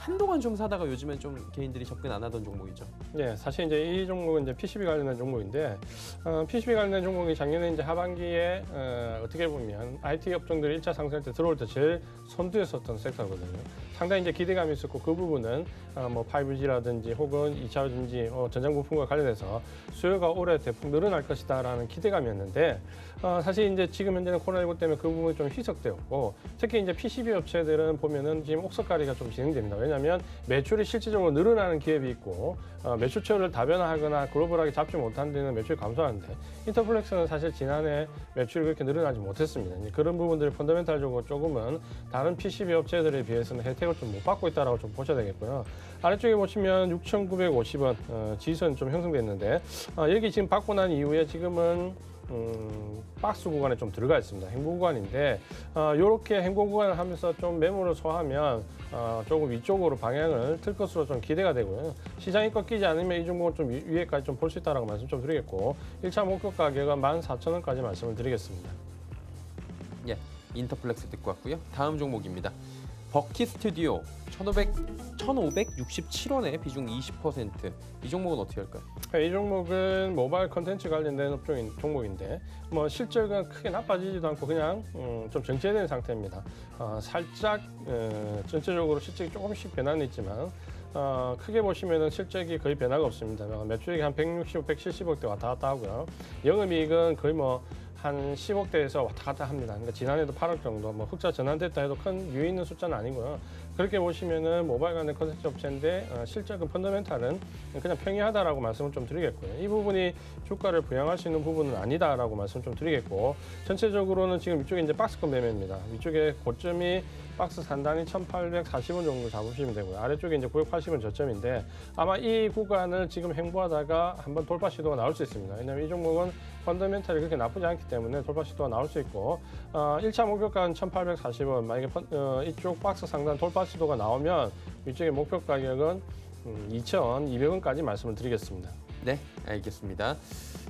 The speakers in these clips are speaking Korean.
한동안 좀 사다가 요즘엔 좀 개인들이 접근 안 하던 종목이죠. 네, 사실 이제 이 종목은 이제 PCB 관련된 종목인데, PCB 관련된 종목이 작년에 이제 하반기에 어떻게 보면 IT 업종들이 1차 상승 때 들어올 때 제일 선두에 섰던 섹터거든요. 상당히 이제 기대감이 있었고 그 부분은 뭐 5G라든지 혹은 2차 전지, 전장 부품과 관련해서 수요가 올해 대폭 늘어날 것이다라는 기대감이었는데, 사실 이제 지금 현재는 코로나19 때문에 그 부분이 좀 희석되었고, 특히 이제 PCB 업체들은 보면은 지금 옥석가리가 좀 진행됩니다. 왜냐하면 매출이 실질적으로 늘어나는 기업이 있고, 매출처를 다변화하거나 글로벌하게 잡지 못한 데는 매출이 감소하는데, 인터플렉스는 사실 지난해 매출이 그렇게 늘어나지 못했습니다. 그런 부분들이 펀더멘탈적으로 조금은 다른 PCB 업체들에 비해서는 혜택을 좀 못 받고 있다라고 좀 보셔야 되겠고요. 아래쪽에 보시면 6,950원 지지선 좀 형성됐는데, 여기 지금 받고 난 이후에 지금은 박스 구간에 좀 들어가 있습니다. 행보 구간인데, 이렇게 행보 구간을 하면서 좀 매물을 소화하면 조금 위쪽으로 방향을 틀 것으로 좀 기대가 되고요. 시장이 꺾이지 않으면 이 종목은 좀 위에까지 좀 볼 수 있다라고 말씀 좀 드리겠고, 1차 목표 가격은 14,000원까지 말씀을 드리겠습니다. 예, 인터플렉스 듣고 왔고요. 다음 종목입니다. 버키 스튜디오 1,567원에 비중 20%. 이 종목은 어떻게 할까요? 이 종목은 모바일 컨텐츠 관련된 업종인 종목인데, 뭐 실적은 크게 나빠지지도 않고 그냥 좀 정체된 상태입니다. 살짝 전체적으로 실적이 조금씩 변화는 있지만, 크게 보시면은 실적이 거의 변화가 없습니다. 매출액이 한 160, 170억대 왔다 갔다 하고요. 영업이익은 거의 뭐 한 10억대에서 왔다 갔다 합니다. 그러니까 지난해도 8억 정도, 뭐 흑자 전환됐다 해도 큰 유의 있는 숫자는 아니고요. 그렇게 보시면은 모바일 관련 컨텐츠 업체인데, 실적은 펀더멘탈은 그냥 평이하다라고 말씀을 좀 드리겠고요. 이 부분이 주가를 부양할 수 있는 부분은 아니다라고 말씀 좀 드리겠고, 전체적으로는 지금 위쪽에 이제 박스권 매매입니다. 위쪽에 고점이 박스 상단이 1,840원 정도 잡으시면 되고요. 아래쪽에 이제 980원 저점인데, 아마 이 구간을 지금 행보하다가 한번 돌파 시도가 나올 수 있습니다. 왜냐하면 이 종목은 펀더멘탈이 그렇게 나쁘지 않기 때문에 돌파 시도가 나올 수 있고, 1차 목표가는 1,840원, 만약에 이쪽 박스 상단 돌파 시도가 나오면 위쪽의 목표 가격은 2,200원까지 말씀을 드리겠습니다. 네, 알겠습니다.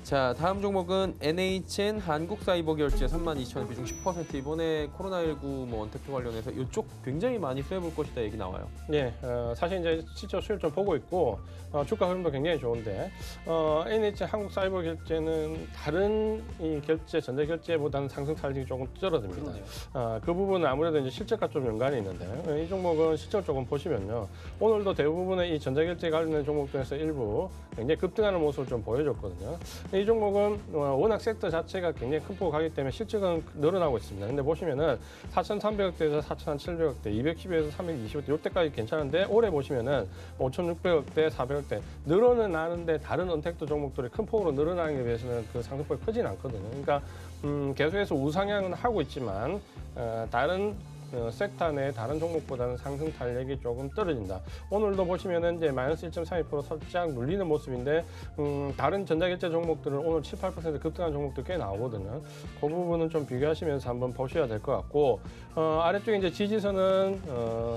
자, 다음 종목은 NHN 한국사이버결제 32,000원 비중 10%. 이번에 코로나19 뭐 언택트 관련해서 이쪽 굉장히 많이 쇠볼 것이다 얘기 나와요. 네, 사실 이제 실제 수요를 좀 보고 있고, 주가 흐름도 굉장히 좋은데, NHN 한국사이버결제는 다른 이 결제, 전자결제보다는 상승 탄력이 조금 줄어듭니다. 그 부분은 아무래도 이제 실적과 좀 연관이 있는데, 이 종목은 실적 조금 보시면요, 오늘도 대부분의 이 전자결제 관련된 종목 중에서 일부 굉장히 급등하는 모습을 좀 보여줬거든요. 이 종목은 워낙 섹터 자체가 굉장히 큰 폭으로 가기 때문에 실적은 늘어나고 있습니다. 근데 보시면은 4,300억대에서 4,700억대, 210에서 320억대 이때까지 괜찮은데, 올해 보시면은 5,600억대, 400억대 늘어는 나는데 다른 언택트 종목들이 큰 폭으로 늘어나는 게 비해서는 그 상승폭이 크진 않거든요. 그러니까 계속해서 우상향은 하고 있지만, 다른 섹터 내 다른 종목보다는 상승 탄력이 조금 떨어진다. 오늘도 보시면은 이제 마이너스 1.32% 살짝 눌리는 모습인데, 다른 전자결제 종목들은 오늘 7, 8% 급등한 종목도 꽤 나오거든요. 그 부분은 좀 비교하시면서 한번 보셔야 될 것 같고, 아래쪽에 이제 지지선은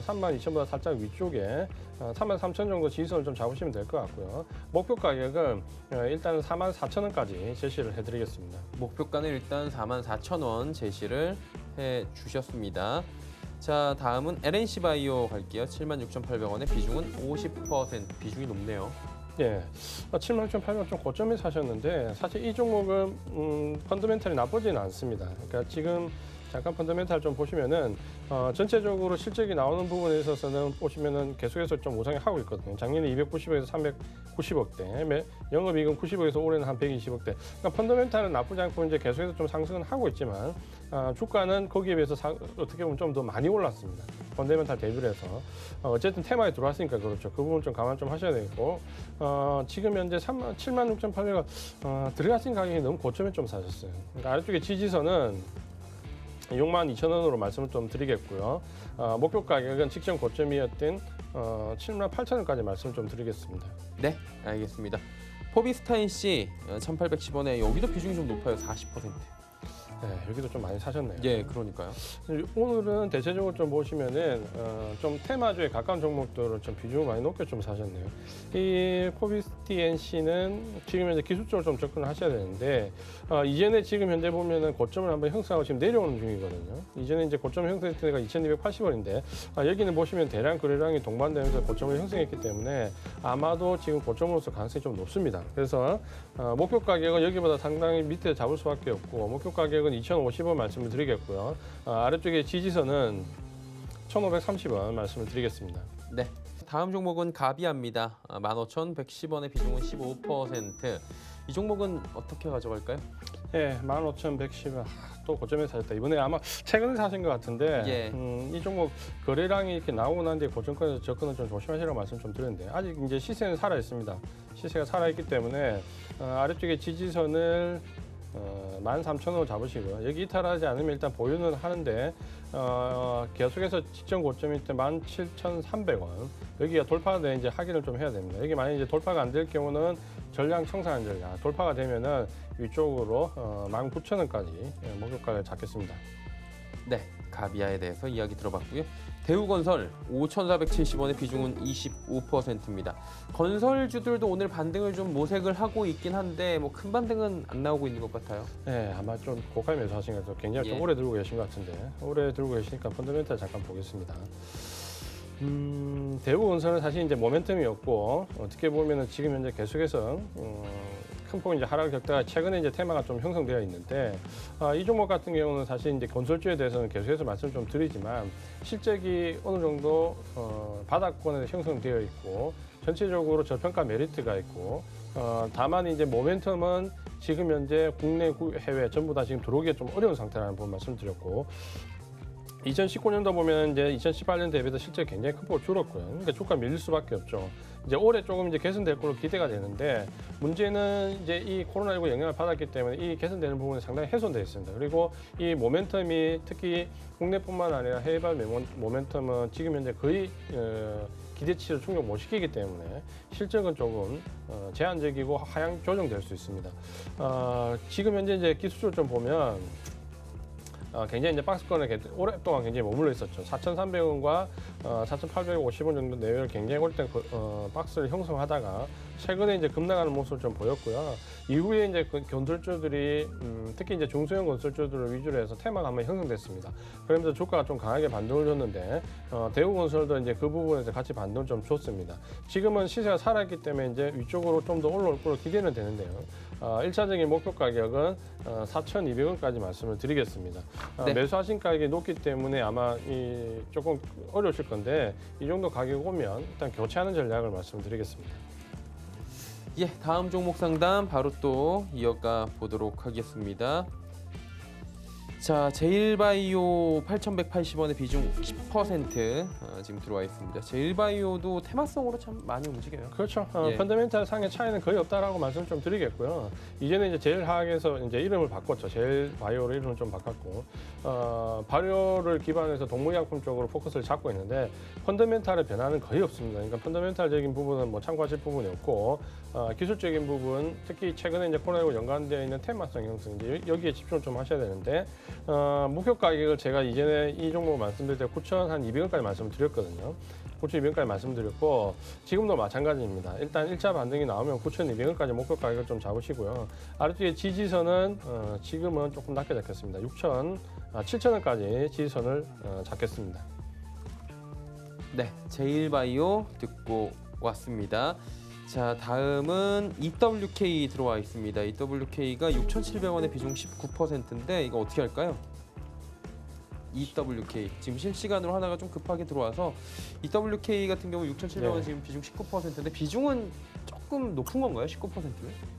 32,000보다 살짝 위쪽에 33,000 정도 지지선을 좀 잡으시면 될 것 같고요. 목표 가격은 일단 44,000원까지 제시를 해드리겠습니다. 목표가는 일단 44,000원 제시를 해주셨습니다. 자, 다음은 LNC바이오 갈게요. 76,800원에 비중은 50%. 비중이 높네요. 예, 76,800원 좀 고점에 사셨는데, 사실 이 종목은 펀더멘탈이 나쁘지는 않습니다. 그러니까 지금 잠깐 펀더멘탈 좀 보시면은 전체적으로 실적이 나오는 부분에 있어서는 보시면은 계속해서 좀 우상향하고 있거든요. 작년에 290억에서 390억대, 영업이익은 90억에서 올해는 한 120억대. 그러니까 펀더멘탈은 나쁘지 않고 이제 계속해서 좀 상승은 하고 있지만, 주가는 거기에 비해서 어떻게 보면 좀 더 많이 올랐습니다. 펀더멘탈 대비를 해서. 어쨌든 테마에 들어왔으니까 그렇죠. 그 부분 좀 감안 좀 하셔야 되겠고, 지금 현재 76,800원 들어가신 가격이 너무 고점에 좀 사셨어요. 그러니까 아래쪽에 지지선은 62,000원으로 말씀을 좀 드리겠고요. 목표 가격은 직전 고점이었던 78,000원까지 말씀 좀 드리겠습니다. 네, 알겠습니다. 포비스타인 씨 1,810원에 여기도 비중이 좀 높아요. 40%. 네, 여기도 좀 많이 사셨네요. 예, 그러니까요. 오늘은 대체적으로 좀 보시면은 좀 테마주에 가까운 종목들을 좀 비중을 많이 높게 좀 사셨네요. 이 포비스TNC는 지금 현재 기술적으로 좀 접근을 하셔야 되는데 이전에 지금 현재 보면은 고점을 한번 형성하고 지금 내려오는 중이거든요. 이전에 이제 고점 형성했을 때가 2,280원인데 여기는 보시면 대량 거래량이 동반되면서 고점을 형성했기 때문에 아마도 지금 고점으로서 가능성이 좀 높습니다. 그래서 목표 가격은 여기보다 상당히 밑에 잡을 수밖에 없고 목표 가격은 2,050원 말씀을 드리겠고요. 아래쪽에 지지선은 1,530원 말씀을 드리겠습니다. 네. 다음 종목은 가비아입니다. 15,110원의 비중은 15%. 이 종목은 어떻게 가져갈까요? 예, 15,110원. 또 고점에 사셨다. 이번에 아마 최근에 사신 것 같은데 예. 이 종목 거래량이 이렇게 나오고 난 뒤에 고점권에서 접근은 좀 조심하시라고 말씀 좀 드렸는데 아직 이제 시세는 살아 있습니다. 시세가 살아 있기 때문에 아래쪽에 지지선을 13,000원을 잡으시고요. 여기 이탈하지 않으면 일단 보유는 하는데 계속해서 직전 고점일 때 17,300원 여기가 돌파돼 이제 확인을 좀 해야 됩니다. 여기 만약 이제 돌파가 안 될 경우는 전량 청산한 전략 돌파가 되면은 위쪽으로 19,000원까지 목표가를 잡겠습니다. 네, 가비아에 대해서 이야기 들어봤고요. 대우건설 5,470원의 비중은 25%입니다. 건설주들도 오늘 반등을 좀 모색을 하고 있긴 한데 뭐 큰 반등은 안 나오고 있는 것 같아요. 네, 아마 좀 고가 매수하신 것 같아요. 굉장히 좀 예. 오래 들고 계신 것 같은데 오래 들고 계시니까 펀더멘탈 잠깐 보겠습니다. 대우건설은 사실 이제 모멘텀이었고 어떻게 보면은 지금 현재 계속해서 큰 폭 이제 하락을 겪다가 최근에 이제 테마가 좀 형성되어 있는데 이 종목 같은 경우는 사실 이제 건설주에 대해서는 계속해서 말씀 좀 드리지만 실적이 어느 정도 바닥권에 형성되어 있고 전체적으로 저평가 메리트가 있고 다만 이제 모멘텀은 지금 현재 국내 해외 전부 다 지금 들어오기가 좀 어려운 상태라는 부분 말씀드렸고 2019년도 보면 이제 2018년 대비해서 실제 굉장히 큰 폭으로 줄었고요. 그러니까 주가 밀릴 수밖에 없죠. 이제 올해 조금 이제 개선될 걸로 기대가 되는데 문제는 이제 이 코로나19 영향을 받았기 때문에 이 개선되는 부분이 상당히 훼손되어 있습니다. 그리고 이 모멘텀이 특히 국내뿐만 아니라 해외발 모멘텀은 지금 현재 거의 기대치를 충족 못 시키기 때문에 실적은 조금 제한적이고 하향 조정될 수 있습니다. 지금 현재 이제 기술적으로 좀 보면 굉장히 이제 박스권에 오랫동안 굉장히 머물러 있었죠. 4,300원과 4,850원 정도 내외를 굉장히 오랫동안 박스를 형성하다가 최근에 이제 급락하는 모습을 좀 보였고요. 이후에 이제 건설주들이 특히 이제 중소형 건설주들을 위주로 해서 테마가 한번 형성됐습니다. 그러면서 주가가 좀 강하게 반등을 줬는데 대우건설도 이제 그 부분에서 같이 반등을 좀 줬습니다. 지금은 시세가 살아있기 때문에 이제 위쪽으로 좀 더 올라올 걸로 기대는 되는데요. 1차적인 목표 가격은 4,200원까지 말씀을 드리겠습니다. 네. 매수하신 가격이 높기 때문에 아마 조금 어려우실 건데 이 정도 가격 오면 일단 교체하는 전략을 말씀드리겠습니다. 예, 다음 종목 상담 바로 또 이어가 보도록 하겠습니다. 자, 제일바이오 8,180원의 비중 10% 지금 들어와 있습니다. 제일바이오도 테마성으로 참 많이 움직여요. 그렇죠. 예. 펀더멘탈 상의 차이는 거의 없다라고 말씀 좀 드리겠고요. 이제는 이제 제일화학에서 이제 이름을 바꿨죠. 제일바이오로 이름을 좀 바꿨고 발효를 기반해서 동물약품 쪽으로 포커스를 잡고 있는데 펀더멘탈의 변화는 거의 없습니다. 그러니까 펀더멘탈적인 부분은 뭐 참고하실 부분이 없고 기술적인 부분, 특히 최근에 이제 코로나19 연관되어 있는 테마성 형성 이제 여기에 집중을 좀 하셔야 되는데 목표 가격을 제가 이전에 이 종목 말씀드릴 때 9,200원까지 말씀을 드렸거든요. 9,200원까지 말씀드렸고 지금도 마찬가지입니다. 일단 1차 반등이 나오면 9,200원까지 목표 가격을 좀 잡으시고요. 아래쪽에 지지선은 지금은 조금 낮게 잡겠습니다. 7,000원까지 지지선을 잡겠습니다. 네, 제일바이오 듣고 왔습니다. 자, 다음은 EWK 들어와 있습니다. EWK가 6,700원의 비중 19%인데 이거 어떻게 할까요? EWK 지금 실시간으로 하나가 좀 급하게 들어와서 EWK 같은 경우 6,700원 네. 지금 비중 19%인데 비중은 조금 높은 건가요? 19%면?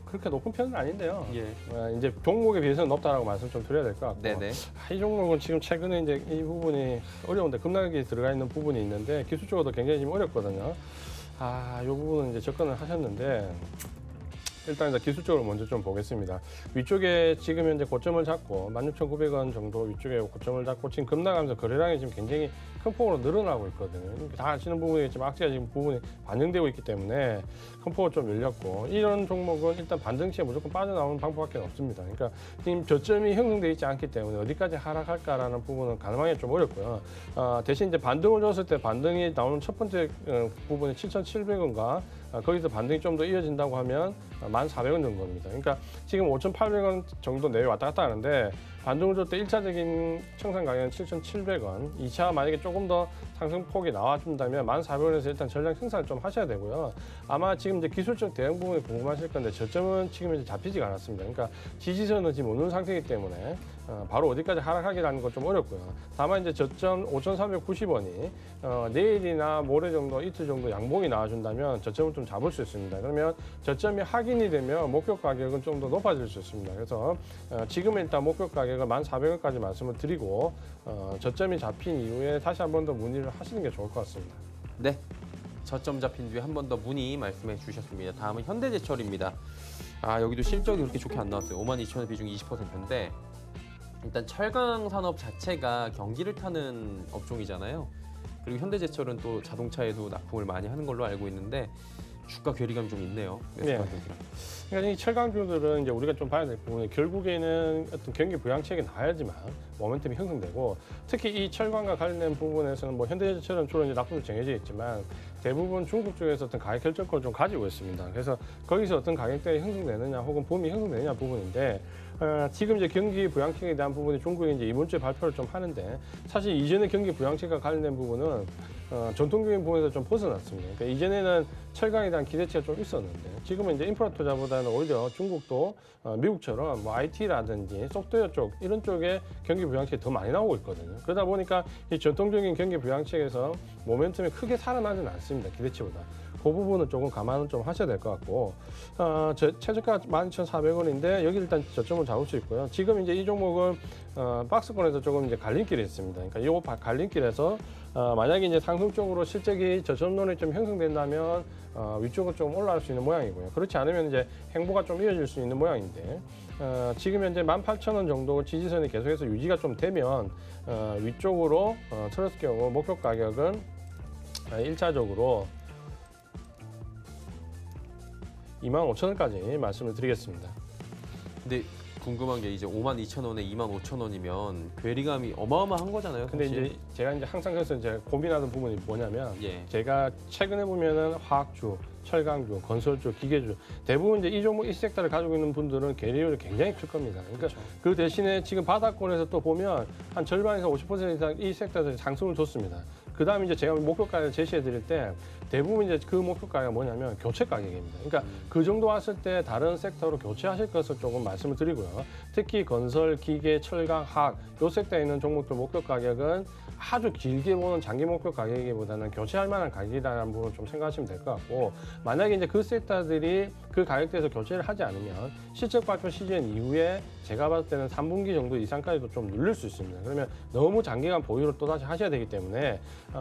그렇게 높은 편은 아닌데요. 예. 이제 종목에 비해서는 높다라고 말씀 좀 드려야 될 것 같고. 네네. 이 종목은 지금 최근에 이제 이 부분이 어려운데 급락이 들어가 있는 부분이 있는데 기술적으로도 굉장히 지금 어렵거든요. 이 부분은 이제 접근을 하셨는데 일단 이제 기술적으로 먼저 좀 보겠습니다. 위쪽에 지금 현재 고점을 잡고 16,900원 정도 위쪽에 고점을 잡고 지금 급락하면서 거래량이 지금 굉장히 큰 폭으로 늘어나고 있거든요. 다 아시는 부분이겠지만 악재가 지금 부분이 반영되고 있기 때문에 큰 폭으로 좀 열렸고, 이런 종목은 일단 반등 시에 무조건 빠져나오는 방법밖에 없습니다. 그러니까 지금 저점이 형성되어 있지 않기 때문에 어디까지 하락할까라는 부분은 가늠하기 좀 어렵고요. 대신 이제 반등을 줬을 때 반등이 나오는 첫 번째 부분이 7,700원과 거기서 반등이 좀 더 이어진다고 하면 1,400원 정도입니다. 그러니까 지금 5,800원 정도 내외 왔다 갔다 하는데, 반등을 줄 때 1차적인 청산 가격은 7,700원, 2차 만약에 조금 더 상승폭이 나와준다면 1,400원에서 일단 전량 생산을 좀 하셔야 되고요. 아마 지금 이제 기술적 대응 부분이 궁금하실 건데, 저점은 지금 이제 잡히지가 않았습니다. 그러니까 지지선은 지금 오는 상태이기 때문에 바로 어디까지 하락하기라는 건 좀 어렵고요. 다만 이제 저점 5,390원이 내일이나 모레 정도, 이틀 정도 양봉이 나와준다면 저점을 좀 잡을 수 있습니다. 그러면 저점이 확인이 되면 목표 가격은 좀 더 높아질 수 있습니다. 그래서 지금은 일단 목표 가격을 1,400원까지 말씀을 드리고, 저점이 잡힌 이후에 다시 한 번 더 문의를 하시는 게 좋을 것 같습니다. 네, 저점 잡힌 뒤에 한 번 더 문의 말씀해 주셨습니다. 다음은 현대제철입니다. 여기도 실적이 그렇게 좋게 안 나왔어요. 52,000원 비중이 20%인데 일단 철강 산업 자체가 경기를 타는 업종이잖아요. 그리고 현대제철은 또 자동차에도 납품을 많이 하는 걸로 알고 있는데 주가 괴리감이 좀 있네요. 네. 그러니까 이 철강주들은 이제 우리가 좀 봐야 될 부분이, 결국에는 어떤 경기 부양책이 나와야지만 모멘텀이 형성되고, 특히 이 철강과 관련된 부분에서는 뭐 현대제철은 주로 이제 납품도 정해져 있지만 대부분 중국 쪽에서 어떤 가격 결정권을 좀 가지고 있습니다. 그래서 거기서 어떤 가격대가 형성되느냐 혹은 붐이 형성되느냐 부분인데, 지금 이제 경기 부양책에 대한 부분이 중국이 이제 이번 주에 발표를 좀 하는데, 사실 이전에 경기 부양책과 관련된 부분은 전통적인 부분에서 좀 벗어났습니다. 그러니까 이전에는 철강에 대한 기대치가 좀 있었는데, 지금은 이제 인프라 투자보다는 오히려 중국도 미국처럼 뭐 IT라든지 소프트웨어 쪽 이런 쪽에 경기 부양책이 더 많이 나오고 있거든요. 그러다 보니까 이 전통적인 경기 부양책에서 모멘텀이 크게 살아나지는 않습니다. 기대치보다. 그 부분은 조금 감안을 좀 하셔야 될 것 같고, 최저가 12,400원인데 여기 일단 저점을 잡을 수 있고요. 지금 이제 이 종목은 박스권에서 조금 이제 갈림길에 있습니다. 그러니까 이 갈림길에서 만약에 이제 상승 쪽으로 실적이 저점론이 좀 형성된다면 위쪽으로 좀 올라갈 수 있는 모양이고요. 그렇지 않으면 이제 행보가 좀 이어질 수 있는 모양인데, 지금 현재 18,000원 정도 지지선이 계속해서 유지가 좀 되면 위쪽으로 틀었을 경우 목표 가격은 1차적으로 25,000원까지 말씀을 드리겠습니다. 근데 궁금한 게 이제 52,000원에 25,000원이면 괴리감이 어마어마한 거잖아요. 근데 사실. 이제 제가 이제 항상 그래서 이제 고민하는 부분이 뭐냐면, 예. 제가 최근에 보면은 화학주, 철강주, 건설주, 기계주 대부분 이제 이 종목 이 섹터를 가지고 있는 분들은 괴리율이 굉장히 클 겁니다. 그러니까 그렇죠. 그 대신에 지금 바닥권에서 또 보면 한 절반에서 50% 이상 이 섹터에서 상승을 줬습니다. 그 다음에 이제 제가 목표가를 제시해 드릴 때 대부분 이제 그 목표가가 뭐냐면 교체 가격입니다. 그러니까 그 정도 왔을 때 다른 섹터로 교체하실 것을 조금 말씀을 드리고요. 특히 건설, 기계, 철강, 화학 요 섹터에 있는 종목들 목표 가격은 아주 길게 보는 장기 목표 가격이기보다는 교체할 만한 가격이라는 부분을 좀 생각하시면 될 것 같고, 만약에 이제 그 섹터들이 그 가격대에서 교체를 하지 않으면 실적 발표 시즌 이후에 제가 봤을 때는 3분기 정도 이상까지도 좀 눌릴 수 있습니다. 그러면 너무 장기간 보유를 또다시 하셔야 되기 때문에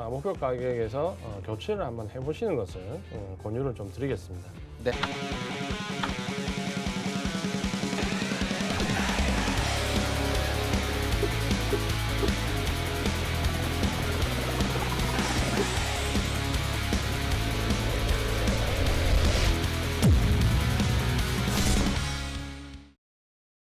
목표 가격에서 교체를 한번 해보시는 것을 권유를 좀 드리겠습니다. 네.